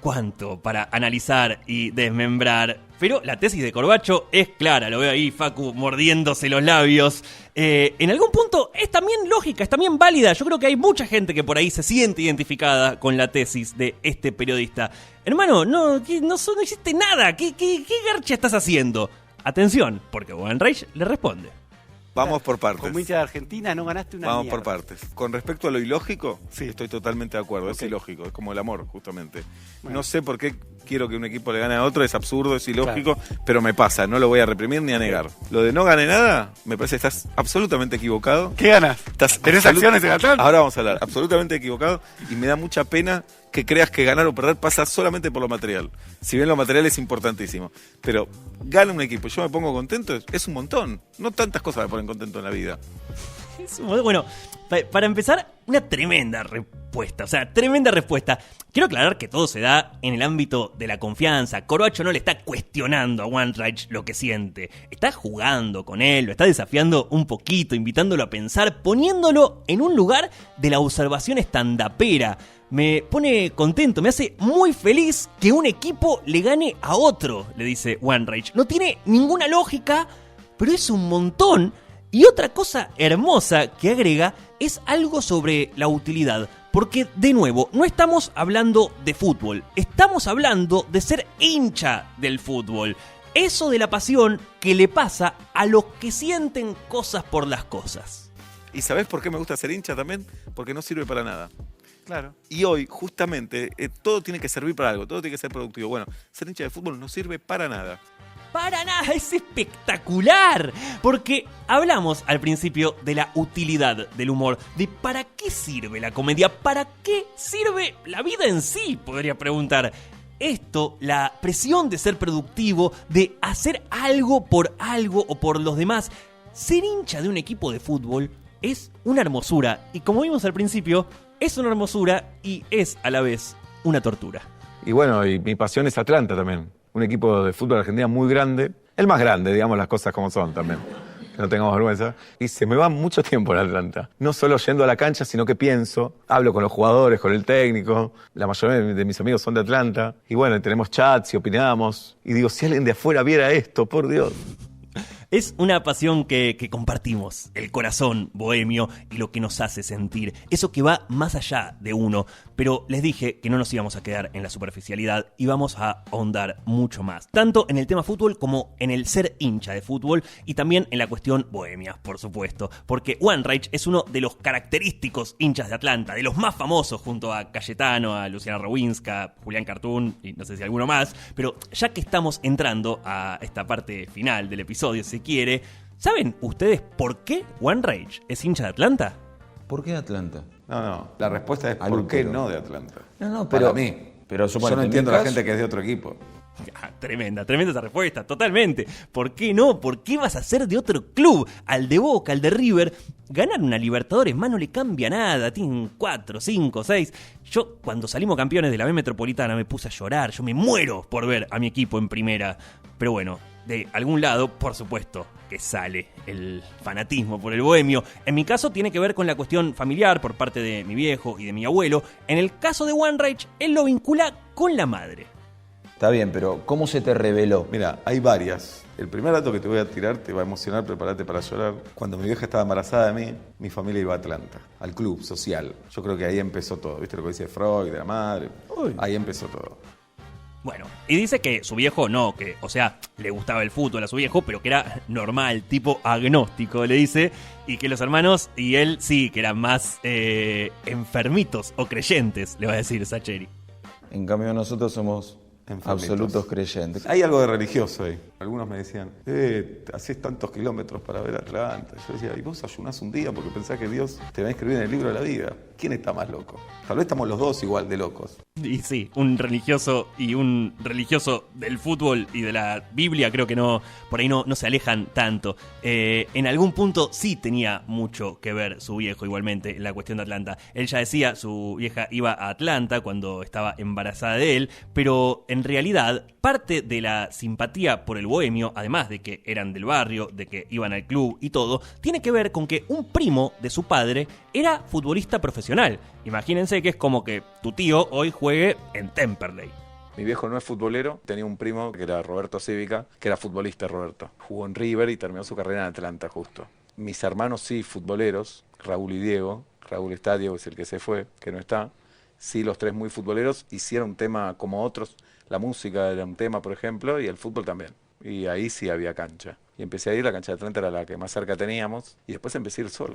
¿Cuánto para analizar y desmembrar? Pero la tesis de Corbacho es clara, lo veo ahí, Facu mordiéndose los labios. En algún punto es también lógica, es también válida. Yo creo que hay mucha gente que por ahí se siente identificada con la tesis de este periodista. Hermano, no hiciste nada. ¿Qué garcha estás haciendo? Atención, porque Wanreich le responde. Vamos por partes. Como hincha de Argentina no ganaste una Vamos mierda. por partes. Con respecto a lo ilógico, sí, estoy totalmente de acuerdo. Okay. Es ilógico, es como el amor, justamente. Bueno. No sé por qué quiero que un equipo le gane a otro, es absurdo, es ilógico, pero me pasa, no lo voy a reprimir ni a negar. Lo de no gane nada, me parece que estás absolutamente equivocado. ¿Qué ganas? ¿Tenés acciones en Atlanta? Ahora vamos a hablar. Absolutamente equivocado y me da mucha pena que creas que ganar o perder pasa solamente por lo material. Si bien lo material es importantísimo. Pero gana un equipo, yo me pongo contento, es un montón. No tantas cosas me ponen contento en la vida. Bueno, para empezar, una tremenda respuesta. O sea, tremenda respuesta. Quiero aclarar que todo se da en el ámbito de la confianza. Corbacho no le está cuestionando a Wanreich lo que siente. Está jugando con él, lo está desafiando un poquito, invitándolo a pensar, poniéndolo en un lugar de la observación estandapera. Me pone contento, me hace muy feliz que un equipo le gane a otro, le dice Wanreich. No tiene ninguna lógica, pero es un montón. Y otra cosa hermosa que agrega es algo sobre la utilidad. Porque, de nuevo, no estamos hablando de fútbol. Estamos hablando de ser hincha del fútbol. Eso de la pasión que le pasa a los que sienten cosas por las cosas. ¿Y sabés por qué me gusta ser hincha también? Porque no sirve para nada. Claro. Y hoy, justamente, todo tiene que servir para algo. Todo tiene que ser productivo. Bueno, ser hincha de fútbol no sirve para nada. Para nada, es espectacular. Porque hablamos al principio de la utilidad del humor, de para qué sirve la comedia, para qué sirve la vida en sí, podría preguntar. Esto, la presión de ser productivo, de hacer algo o por los demás. Ser hincha de un equipo de fútbol es una hermosura. Y como vimos al principio, es una hermosura y es a la vez una tortura. Y bueno, y mi pasión es Atlanta también. Un equipo de fútbol argentino muy grande. El más grande, digamos las cosas como son también. Que no tengamos vergüenza. Y se me va mucho tiempo en Atlanta. No solo yendo a la cancha, sino que pienso, hablo con los jugadores, con el técnico. La mayoría de mis amigos son de Atlanta. Y bueno, tenemos chats y opinamos. Y digo, si alguien de afuera viera esto, por Dios. Es una pasión que compartimos, el corazón bohemio y lo que nos hace sentir, eso que va más allá de uno. Pero les dije que no nos íbamos a quedar en la superficialidad y vamos a ahondar mucho más, tanto en el tema fútbol como en el ser hincha de fútbol y también en la cuestión bohemia, por supuesto, porque Wanreich es uno de los característicos hinchas de Atlanta, de los más famosos junto a Cayetano, a Luciana Rowinska, Julián Cartoon y no sé si alguno más, pero ya que estamos entrando a esta parte final del episodio, si quiere, ¿saben ustedes por qué Wanreich es hincha de Atlanta? ¿Por qué Atlanta? No, la respuesta es ¿por qué no de Atlanta? No, Para pero mí. Pero Yo no entiendo a la gente que es de otro equipo. Tremenda esa respuesta, totalmente. ¿Por qué no? ¿Por qué vas a ser de otro club? Al de Boca, al de River. Ganar una Libertadores más no le cambia nada. Tienen 4, 5, 6. Yo, cuando salimos campeones de la B Metropolitana, me puse a llorar. Yo me muero por ver a mi equipo en primera. Pero bueno, de algún lado, por supuesto, que sale el fanatismo por el bohemio. En mi caso tiene que ver con la cuestión familiar por parte de mi viejo y de mi abuelo. En el caso de Wanreich, él lo vincula con la madre. Está bien, pero ¿cómo se te reveló? Mira, hay varias. El primer dato que te voy a tirar te va a emocionar, prepárate para llorar. Cuando mi vieja estaba embarazada de mí, mi familia iba a Atlanta, al club social. Yo creo que ahí empezó todo. ¿Viste lo que dice Freud, de la madre? Uy. Ahí empezó todo. Bueno, y dice que su viejo no, que, o sea, le gustaba el fútbol a su viejo, pero que era normal, tipo agnóstico, le dice, y que los hermanos y él sí, que eran más enfermitos o creyentes, le va a decir Sacheri. En cambio nosotros somos absolutos creyentes. Hay algo de religioso ahí. Algunos me decían, hacés tantos kilómetros para ver Atlanta. Yo decía, ¿y vos ayunás un día porque pensás que Dios te va a inscribir en el libro de la vida? ¿Quién está más loco? Tal vez estamos los dos igual de locos. Y sí, un religioso del fútbol y de la Biblia creo que no, por ahí no se alejan tanto. En algún punto sí tenía mucho que ver su viejo igualmente en la cuestión de Atlanta. Él ya decía, su vieja iba a Atlanta cuando estaba embarazada de él, pero en realidad parte de la simpatía por el bohemio, además de que eran del barrio, de que iban al club y todo, tiene que ver con que un primo de su padre era futbolista profesional. Imagínense que es como que tu tío hoy juegue en Temperley. Mi viejo no es futbolero, tenía un primo que era Roberto Cívica, que era futbolista Roberto. Jugó en River y terminó su carrera en Atlanta justo. Mis hermanos sí, futboleros, Raúl y Diego. Raúl está, Diego es el que se fue, que no está. Sí, los tres muy futboleros, hicieron tema como otros. La música era un tema, por ejemplo, y el fútbol también. Y ahí sí había cancha. Y empecé a ir, la cancha de Atlanta era la que más cerca teníamos, y después empecé a ir solo.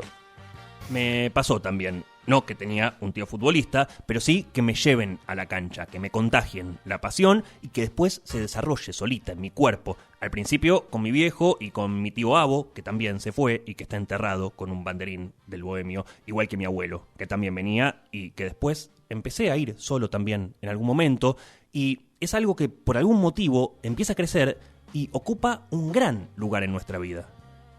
Me pasó también. No que tenía un tío futbolista, pero sí que me lleven a la cancha, que me contagien la pasión y que después se desarrolle solita en mi cuerpo. Al principio con mi viejo y con mi tío Abo, que también se fue y que está enterrado con un banderín del Bohemio, igual que mi abuelo, que también venía y que después empecé a ir solo también en algún momento, y es algo que por algún motivo empieza a crecer y ocupa un gran lugar en nuestra vida.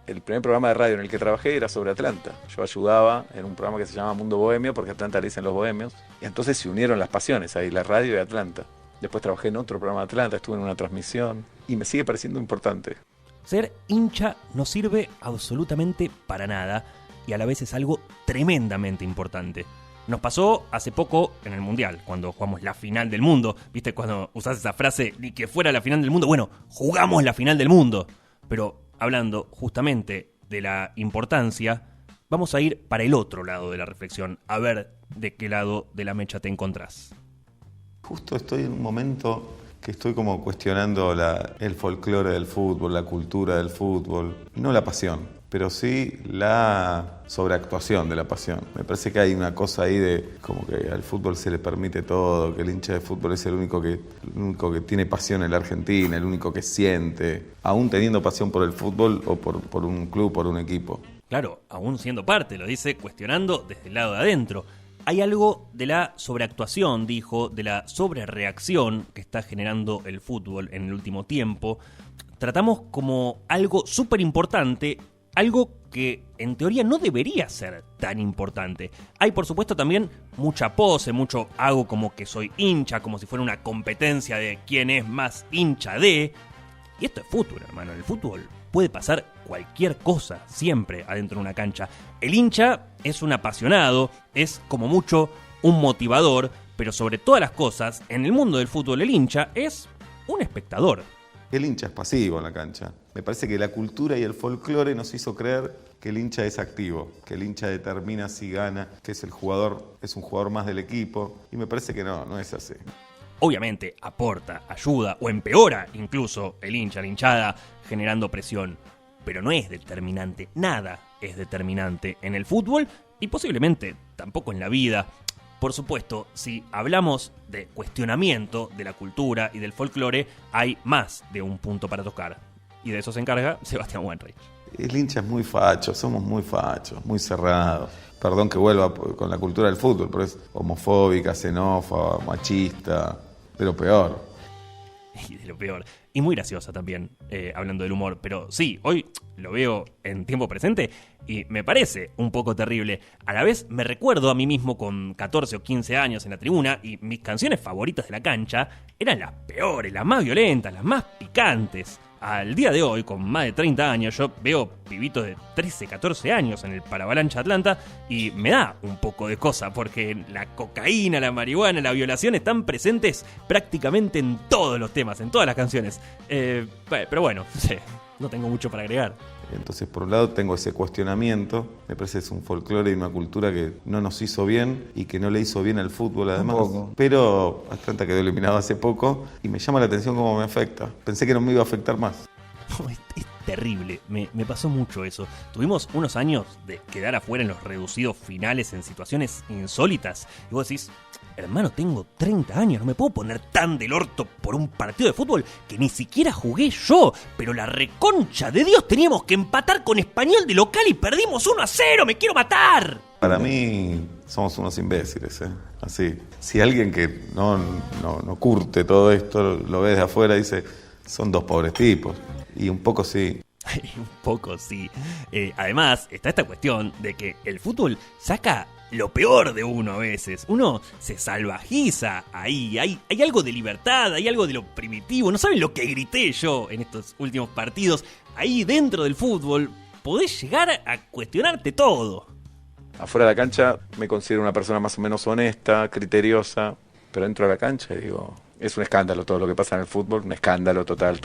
El primer programa de radio en el que trabajé era sobre Atlanta. Yo ayudaba en un programa que se llama Mundo Bohemio, porque Atlanta le dicen los bohemios, y entonces se unieron las pasiones ahí, la radio y Atlanta. Después trabajé en otro programa de Atlanta, estuve en una transmisión, y me sigue pareciendo importante. Ser hincha no sirve absolutamente para nada, y a la vez es algo tremendamente importante. Nos pasó hace poco en el Mundial, cuando jugamos la final del mundo. ¿Viste cuando usás esa frase, ni que fuera la final del mundo? Bueno, jugamos la final del mundo. Pero hablando justamente de la importancia, vamos a ir para el otro lado de la reflexión, a ver de qué lado de la mecha te encontrás. Justo estoy en un momento que estoy como cuestionando el folclore del fútbol, la cultura del fútbol, no la pasión, pero sí la sobreactuación de la pasión. Me parece que hay una cosa ahí de como que al fútbol se le permite todo, que el hincha de fútbol es el único que tiene pasión en la Argentina, el único que siente, aún teniendo pasión por el fútbol o por un club, por un equipo. Claro, aún siendo parte, lo dice cuestionando desde el lado de adentro. Hay algo de la sobreactuación, dijo, de la sobrereacción que está generando el fútbol en el último tiempo. Tratamos como algo súper importante, algo que en teoría no debería ser tan importante. Hay por supuesto también mucha pose, mucho hago como que soy hincha, como si fuera una competencia de quién es más hincha de. Y esto es fútbol, hermano, el fútbol puede pasar cualquier cosa, siempre adentro de una cancha. El hincha es un apasionado, es como mucho un motivador, pero sobre todas las cosas, en el mundo del fútbol el hincha es un espectador. El hincha es pasivo en la cancha. Me parece que la cultura y el folclore nos hizo creer que el hincha es activo, que el hincha determina si gana, que es un jugador más del equipo, y me parece que no es así. Obviamente aporta, ayuda o empeora incluso el hincha, la hinchada, generando presión. Pero no es determinante, nada es determinante en el fútbol y posiblemente tampoco en la vida. Por supuesto, si hablamos de cuestionamiento de la cultura y del folclore, hay más de un punto para tocar. Y de eso se encarga Sebastián Wenreich. El hincha es muy facho, somos muy fachos, muy cerrados. Perdón que vuelva con la cultura del fútbol, pero es homofóbica, xenófoba, machista, de lo peor. Y de lo peor. Y muy graciosa también, hablando del humor. Pero sí, hoy lo veo en tiempo presente y me parece un poco terrible. A la vez me recuerdo a mí mismo con 14 o 15 años en la tribuna y mis canciones favoritas de la cancha eran las peores, las más violentas, las más picantes. Al día de hoy, con más de 30 años, yo veo pibitos de 13, 14 años en el Paravalancha Atlanta y me da un poco de cosa porque la cocaína, la marihuana, la violación están presentes prácticamente en todos los temas, en todas las canciones. Pero bueno, no tengo mucho para agregar. Entonces, por un lado, tengo ese cuestionamiento. Me parece que es un folclore y una cultura que no nos hizo bien y que no le hizo bien al fútbol, además. Pero Atlanta quedó eliminado hace poco y me llama la atención cómo me afecta. Pensé que no me iba a afectar más. Es terrible, me pasó mucho eso. Tuvimos unos años de quedar afuera en los reducidos finales en situaciones insólitas. Y vos decís, hermano, tengo 30 años, no me puedo poner tan del orto por un partido de fútbol que ni siquiera jugué yo. Pero la reconcha de Dios, teníamos que empatar con Español de local y perdimos 1-0, me quiero matar. Para mí somos unos imbéciles, así. Si alguien que no curte todo esto, lo ve de afuera y dice, son dos pobres tipos. Y un poco sí. Un poco sí. Además, está esta cuestión de que el fútbol saca lo peor de uno a veces. Uno se salvajiza ahí. Hay algo de libertad, hay algo de lo primitivo. No saben lo que grité yo en estos últimos partidos. Ahí dentro del fútbol podés llegar a cuestionarte todo. Afuera de la cancha me considero una persona más o menos honesta, criteriosa, pero dentro de la cancha digo, es un escándalo todo lo que pasa en el fútbol, un escándalo total.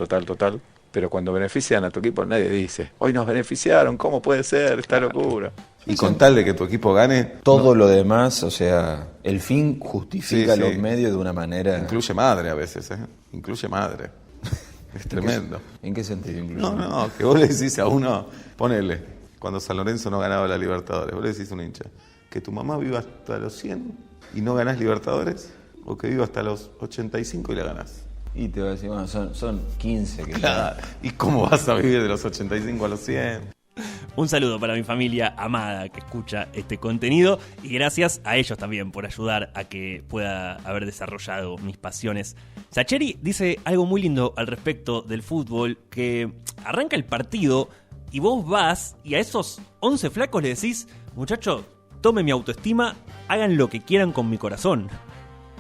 Pero cuando benefician a tu equipo nadie dice, hoy nos beneficiaron, ¿cómo puede ser esta locura? Y con tal de que tu equipo gane... Todo lo demás, o sea, el fin justifica los medios de una manera... Incluye madre a veces, incluye madre. Es tremendo. ¿En qué sentido incluye? No, que vos le decís a uno, ponele, cuando San Lorenzo no ganaba la Libertadores, vos le decís a un hincha, ¿Que tu mamá viva hasta los 100 y no ganás Libertadores? ¿O que viva hasta los 85 y la ganás? Y te voy a decir, bueno, son 15 que Claro. ¿Y cómo vas a vivir de los 85 a los 100? Un saludo para mi familia amada que escucha este contenido y gracias a ellos también por ayudar a que pueda haber desarrollado mis pasiones. Sacheri dice algo muy lindo al respecto del fútbol, que arranca el partido y vos vas y a esos 11 flacos le decís, muchachos, tomen mi autoestima, hagan lo que quieran con mi corazón.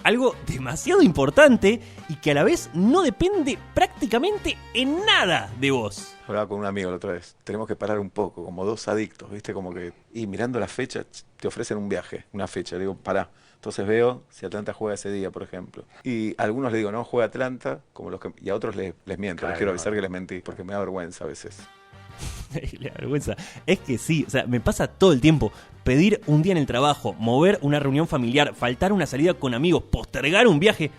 Algo demasiado importante y que a la vez no depende prácticamente en nada de vos. Hablaba con un amigo la otra vez. Tenemos que parar un poco, como dos adictos, ¿viste? Como que, y mirando la fecha, te ofrecen un viaje, una fecha. Le digo, pará. Entonces veo si Atlanta juega ese día, por ejemplo. Y a algunos les digo, no, juega Atlanta, como los que, y a otros les miento. Claro, les quiero avisar que les mentí, porque me da vergüenza a veces. Le da vergüenza. Es que sí, o sea, me pasa todo el tiempo. Pedir un día en el trabajo, mover una reunión familiar, faltar una salida con amigos, postergar un viaje.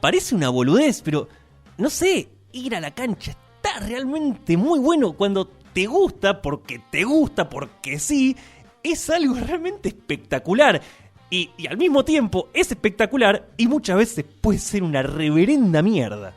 Parece una boludez, pero no sé, ir a la cancha está realmente muy bueno cuando te gusta, porque sí, es algo realmente espectacular. Y al mismo tiempo es espectacular y muchas veces puede ser una reverenda mierda.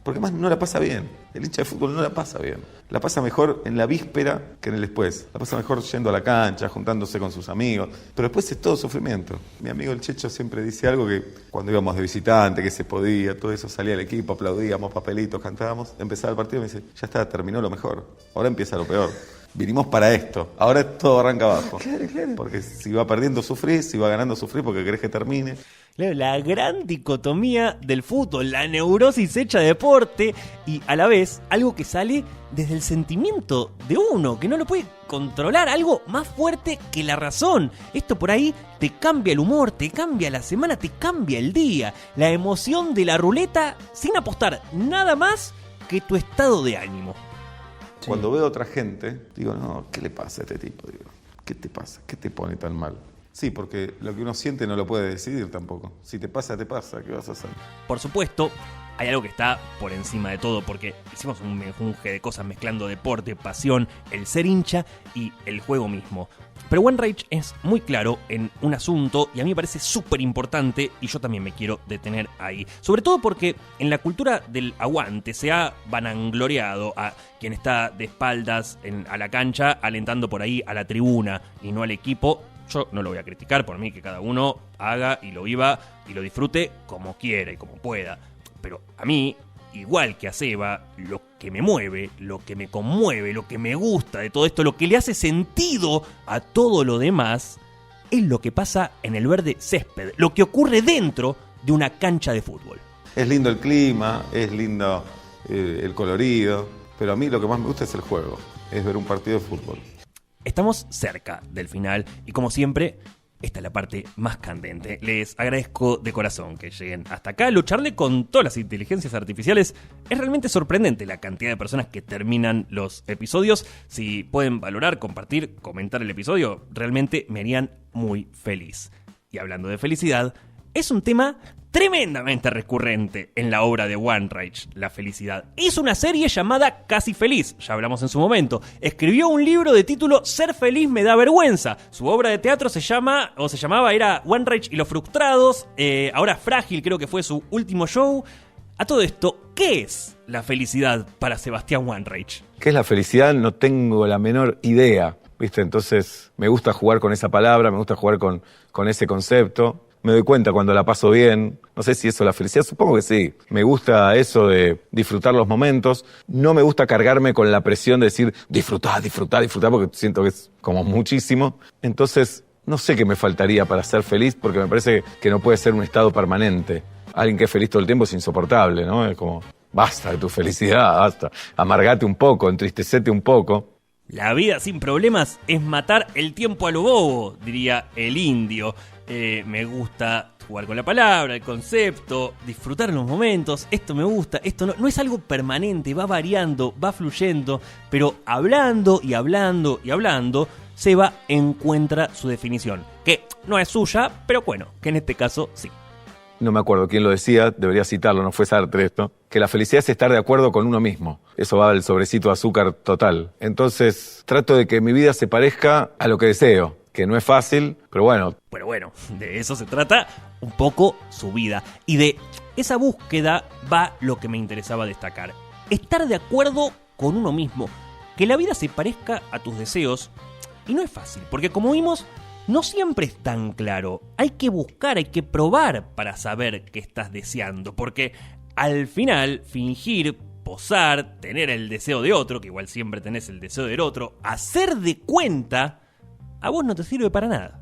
Porque más no la pasa bien. El hincha de fútbol no la pasa bien. La pasa mejor en la víspera que en el después. La pasa mejor yendo a la cancha, juntándose con sus amigos. Pero después es todo sufrimiento. Mi amigo el Checho siempre dice algo que cuando íbamos de visitante, que se podía, todo eso, salía el equipo, aplaudíamos, papelitos, cantábamos. Empezaba el partido y me dice, ya está, terminó lo mejor. Ahora empieza lo peor. Vinimos para esto. Ahora todo arranca abajo. Claro. Porque si va perdiendo sufrís, si va ganando sufrís porque querés que termine. Claro, la gran dicotomía del fútbol, la neurosis hecha deporte y a la vez algo que sale desde el sentimiento de uno, que no lo puede controlar, algo más fuerte que la razón. Esto por ahí te cambia el humor, te cambia la semana, te cambia el día, la emoción de la ruleta sin apostar nada más que tu estado de ánimo. Sí. Cuando veo a otra gente, digo, no, ¿qué le pasa a este tipo? Digo, ¿qué te pasa? ¿Qué te pone tan mal? Sí, porque lo que uno siente no lo puede decidir tampoco. Si te pasa, ¿qué vas a hacer? Por supuesto, hay algo que está por encima de todo, porque hicimos un menjunje de cosas mezclando deporte, pasión, el ser hincha y el juego mismo. Pero One Rage es muy claro en un asunto y a mí me parece súper importante y yo también me quiero detener ahí. Sobre todo porque en la cultura del aguante se ha vanagloreado a quien está de espaldas a la cancha alentando por ahí a la tribuna y no al equipo. Yo no lo voy a criticar, por mí que cada uno haga y lo viva y lo disfrute como quiera y como pueda. Pero a mí, igual que a Seba, lo que me mueve, lo que me conmueve, lo que me gusta de todo esto, lo que le hace sentido a todo lo demás, es lo que pasa en el verde césped, lo que ocurre dentro de una cancha de fútbol. Es lindo el clima, es lindo el colorido, pero a mí lo que más me gusta es el juego, es ver un partido de fútbol. Estamos cerca del final y como siempre, esta es la parte más candente. Les agradezco de corazón que lleguen hasta acá. Lucharle con todas las inteligencias artificiales. Es realmente sorprendente la cantidad de personas que terminan los episodios. Si pueden valorar, compartir, comentar el episodio, realmente me harían muy feliz. Y hablando de felicidad, es un tema tremendamente recurrente en la obra de One Rage, la felicidad. Hizo una serie llamada Casi Feliz, ya hablamos en su momento. Escribió un libro de título Ser feliz me da vergüenza. Su obra de teatro se llamaba era One Rage y los frustrados. Ahora Frágil creo que fue su último show. A todo esto, ¿qué es la felicidad para Sebastián One Rage? ¿Qué es la felicidad? No tengo la menor idea, ¿viste? Entonces me gusta jugar con esa palabra, me gusta jugar con ese concepto. Me doy cuenta cuando la paso bien. No sé si eso es la felicidad, supongo que sí. Me gusta eso de disfrutar los momentos. No me gusta cargarme con la presión de decir disfrutar, porque siento que es como muchísimo. Entonces, no sé qué me faltaría para ser feliz, porque me parece que no puede ser un estado permanente. Alguien que es feliz todo el tiempo es insoportable, ¿no? Es como, basta de tu felicidad, basta. Amargate un poco, entristecete un poco. La vida sin problemas es matar el tiempo a lo bobo, diría el indio. Me gusta jugar con la palabra, el concepto, disfrutar los momentos. Esto me gusta, esto no es algo permanente, va variando, va fluyendo. Pero hablando y hablando y hablando, Seba encuentra su definición. Que no es suya, pero bueno, que en este caso sí. No me acuerdo quién lo decía, debería citarlo, no fue Sartre esto, que la felicidad es estar de acuerdo con uno mismo. Eso va al sobrecito de azúcar total. Entonces, trato de que mi vida se parezca a lo que deseo, que no es fácil, pero bueno. Pero bueno, de eso se trata un poco su vida. Y de esa búsqueda va lo que me interesaba destacar. Estar de acuerdo con uno mismo. Que la vida se parezca a tus deseos. Y no es fácil, porque como vimos, no siempre es tan claro. Hay que buscar, hay que probar para saber qué estás deseando. Porque al final, fingir, posar, tener el deseo de otro, que igual siempre tenés el deseo del otro, hacer de cuenta, a vos no te sirve para nada.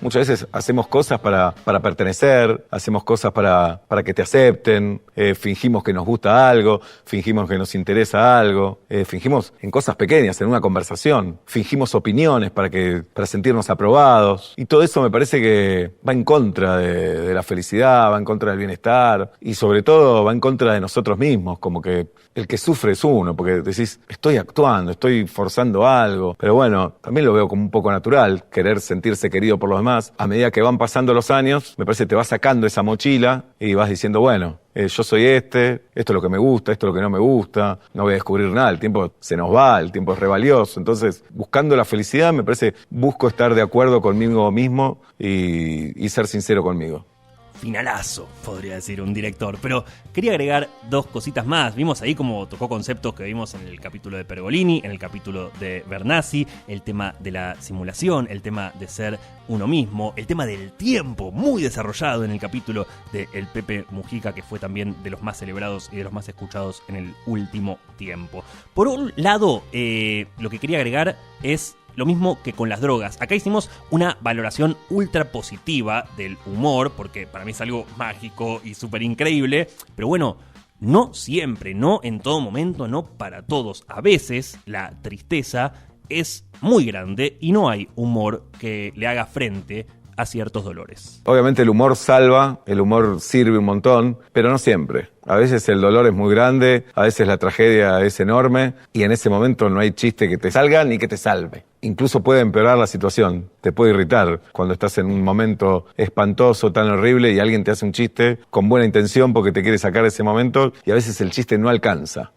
Muchas veces hacemos cosas para pertenecer, hacemos cosas para que te acepten, fingimos que nos gusta algo, fingimos que nos interesa algo, fingimos en cosas pequeñas, en una conversación, fingimos opiniones para sentirnos aprobados. Y todo eso me parece que va en contra de la felicidad, va en contra del bienestar y sobre todo va en contra de nosotros mismos, como que el que sufre es uno, porque decís, estoy actuando, estoy forzando algo. Pero bueno, también lo veo como un poco natural, querer sentirse querido por los demás. A medida que van pasando los años, me parece que te vas sacando esa mochila y vas diciendo, bueno, yo soy esto es lo que me gusta, esto es lo que no me gusta, no voy a descubrir nada, el tiempo se nos va, el tiempo es re valioso. Entonces, buscando la felicidad, me parece, busco estar de acuerdo conmigo mismo y ser sincero conmigo. Finalazo, podría decir un director. Pero quería agregar dos cositas más. Vimos ahí como tocó conceptos que vimos en el capítulo de Pergolini, en el capítulo de Bernasi, el tema de la simulación, el tema de ser uno mismo, el tema del tiempo, muy desarrollado en el capítulo de El Pepe Mujica, que fue también de los más celebrados y de los más escuchados en el último tiempo. Por un lado, lo que quería agregar es lo mismo que con las drogas. Acá hicimos una valoración ultra positiva del humor, porque para mí es algo mágico y súper increíble. Pero bueno, no siempre, no en todo momento, no para todos. A veces la tristeza es muy grande y no hay humor que le haga frente a ciertos dolores. Obviamente el humor salva, el humor sirve un montón, pero no siempre. A veces el dolor es muy grande, a veces la tragedia es enorme y en ese momento no hay chiste que te salga ni que te salve. Incluso puede empeorar la situación, te puede irritar cuando estás en un momento espantoso, tan horrible y alguien te hace un chiste con buena intención porque te quiere sacar de ese momento y a veces el chiste no alcanza.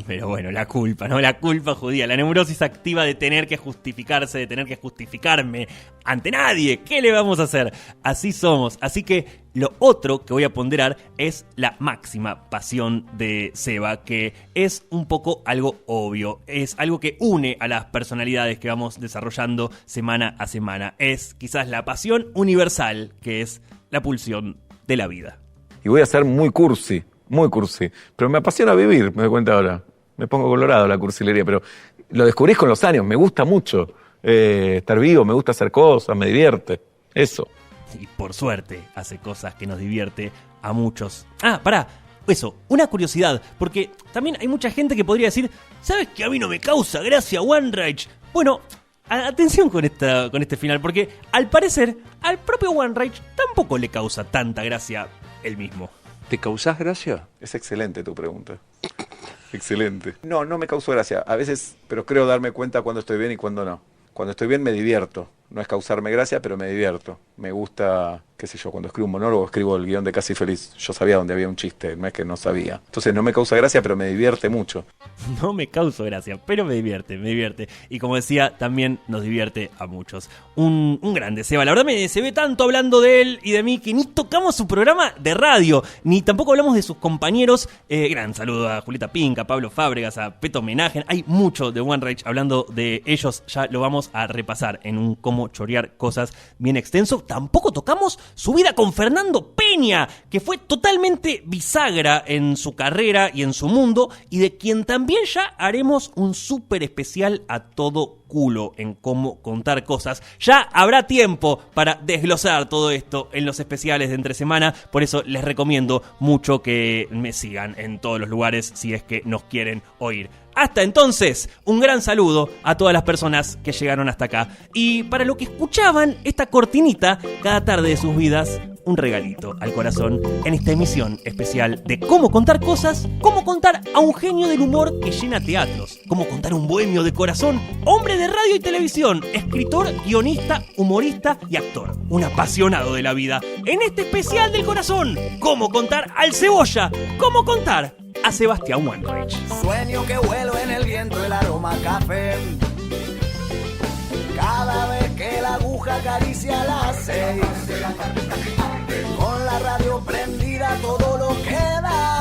Pero bueno, la culpa, ¿no? La culpa judía, la neurosis activa de tener que justificarse, de tener que justificarme ante nadie. ¿Qué le vamos a hacer? Así somos. Así que lo otro que voy a ponderar es la máxima pasión de Seba, que es un poco algo obvio. Es algo que une a las personalidades que vamos desarrollando semana a semana. Es quizás la pasión universal, que es la pulsión de la vida. Y voy a ser muy cursi, pero me apasiona vivir, me doy cuenta ahora. Me pongo colorado la cursilería, pero lo descubrís con los años, me gusta mucho estar vivo, me gusta hacer cosas, me divierte, eso. Y por suerte hace cosas que nos divierte a muchos. Eso, una curiosidad, porque también hay mucha gente que podría decir, ¿sabes que a mí no me causa gracia One Reich? Bueno, atención con este final, porque al parecer al propio One Reich tampoco le causa tanta gracia él mismo. ¿Te causás gracia? Es excelente tu pregunta. Excelente. No me causó gracia. A veces, pero creo darme cuenta cuando estoy bien y cuando no. Cuando estoy bien me divierto. No es causarme gracia, pero me divierto. Me gusta, qué sé yo, cuando escribo un monólogo, escribo el guión de Casi Feliz. Yo sabía dónde había un chiste, no es que no sabía. Entonces no me causa gracia, pero me divierte mucho. No me causa gracia, pero me divierte. Y como decía, también nos divierte a muchos. Un grande Seba. La verdad se ve tanto hablando de él y de mí que ni tocamos su programa de radio, ni tampoco hablamos de sus compañeros. Gran saludo a Julieta Pink, a Pablo Fábregas, a Peto Menagen. Hay mucho de One Reich hablando de ellos. Ya lo vamos a repasar en un cómo chorear cosas bien extenso. Tampoco tocamos su vida con Fernando Peña, que fue totalmente bisagra en su carrera y en su mundo, y de quien también ya haremos un súper especial a todo culo en cómo contar cosas. Ya habrá tiempo para desglosar todo esto en los especiales de entre semana, por eso les recomiendo mucho que me sigan en todos los lugares si es que nos quieren oír. Hasta entonces, un gran saludo a todas las personas que llegaron hasta acá. Y para lo que escuchaban esta cortinita cada tarde de sus vidas, un regalito al corazón en esta emisión especial de cómo contar cosas, cómo contar a un genio del humor que llena teatros, cómo contar un bohemio de corazón, hombre de radio y televisión, escritor, guionista, humorista y actor, un apasionado de la vida. En este especial del corazón, cómo contar al Cebolla, cómo contar a Sebastián One Reich. Sueño que vuelo en el viento el aroma a café. Cada vez que la aguja acaricia las 6. Con la radio prendida todo lo que da.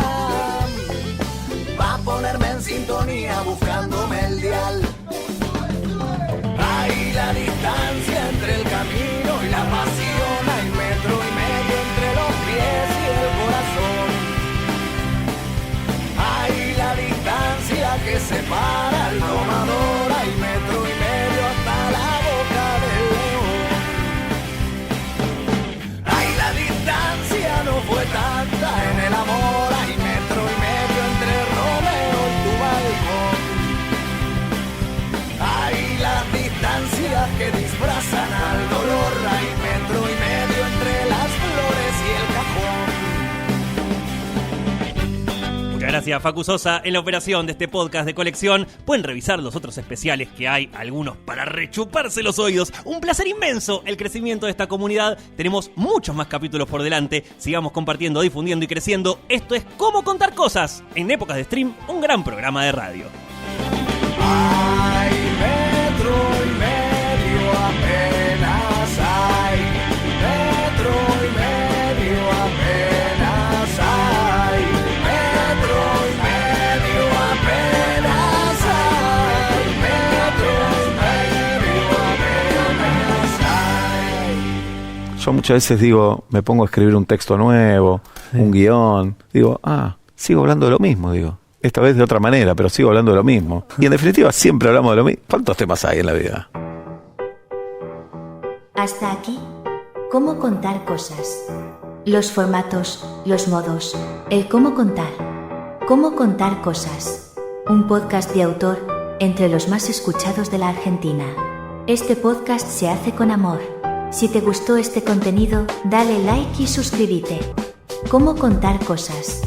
Va a ponerme en sintonía buscándome el dial. Hay la distancia entre el camino y la pasión. Hay metro y medio entre los pies y el corazón. Hay la distancia que separa al domador. Hay metro y medio hasta la boca del león. Ay, la distancia no fue tanta en el amor. Hay metro y medio entre Romeo y tu balcón. Hay las distancias que disfrazan al dolor. Hay metro y medio entre las flores y el cajón. Muchas gracias, Facu Sosa, en la operación de este podcast de colección. Pueden revisar los otros especiales que hay, algunos para rechuparse los oídos. Un placer inmenso el crecimiento de esta comunidad. Tenemos muchos más capítulos por delante. Sigamos compartiendo, difundiendo y creciendo. Esto es Cómo Contar Cosas. En épocas de stream, un gran programa de radio. Hay metro y medio apenas hay. Metro y medio apenas hay. Metro y medio apenas hay. Metro y medio apenas hay. Yo muchas veces digo, me pongo a escribir un texto nuevo, un guión. Digo, sigo hablando de lo mismo, digo. Esta vez de otra manera, pero sigo hablando de lo mismo. Y en definitiva siempre hablamos de lo mismo. ¿Cuántos temas hay en la vida? Hasta aquí, cómo contar cosas. Los formatos, los modos, el cómo contar. Cómo contar cosas. Un podcast de autor entre los más escuchados de la Argentina. Este podcast se hace con amor. Si te gustó este contenido, dale like y suscríbete. Cómo contar cosas.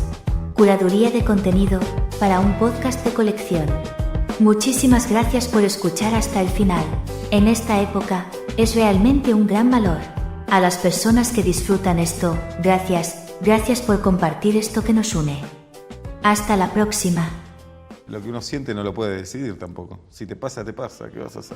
Curaduría de contenido para un podcast de colección. Muchísimas gracias por escuchar hasta el final. En esta época, es realmente un gran valor. A las personas que disfrutan esto, gracias por compartir esto que nos une. Hasta la próxima. Lo que uno siente no lo puede decidir tampoco. Si te pasa, te pasa. ¿Qué vas a hacer?